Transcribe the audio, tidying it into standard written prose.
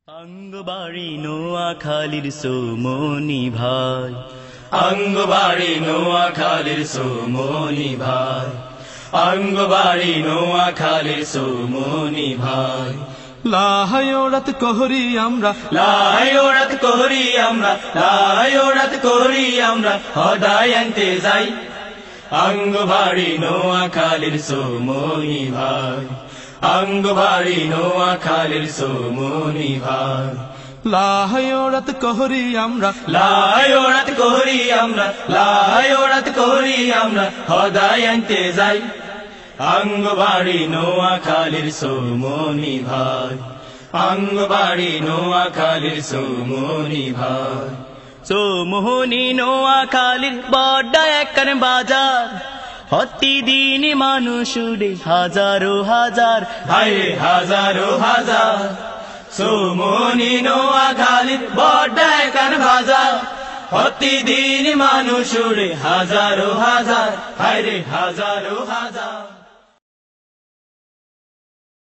আঙ্গবাড়ি নোয়াখালীর সোমনি ভাই, আঙ্গবাড়ি নোয়াখালীর সোমনি ভাই, আঙ্গবাড়ি নোয়াখালীর সোমনি ভাই। লাহায়োরাত কোহরি আমরা, লাহায়োরাত কোহরি আমরা, লাহায়োরাত কোহরি আমরা, হদায় আনতে যাই। আঙ্গবাড়ি নোয়াখালীর সোমনি ভাই, আঙ্গবাড়ি নোয়াখালীর সোমনি ভাই। লাহায়োরাত কোহরি আমরা, লাহায়োরাত কোহরি আমরা, লাহায়োরাত কোহরি আমরা, হদায় আনতে যাই। আঙ্গবাড়ি নোয়াখালীর সোমনি ভাই, আঙ্গবাড়ি নোয়াখালীর সোমনি ভাই। সোমনি নোয়াখালীর বড় একখান বাজার, প্রতিদিন মানুষ উড়ে হাজারো হাজার, হায়রে হাজারো হাজার। সোমনি নোয়াখালীর বড় একখান বাজার, প্রতিদিন মানুষ উড়ে হাজারো হাজার, হায়রে হাজারো হাজার।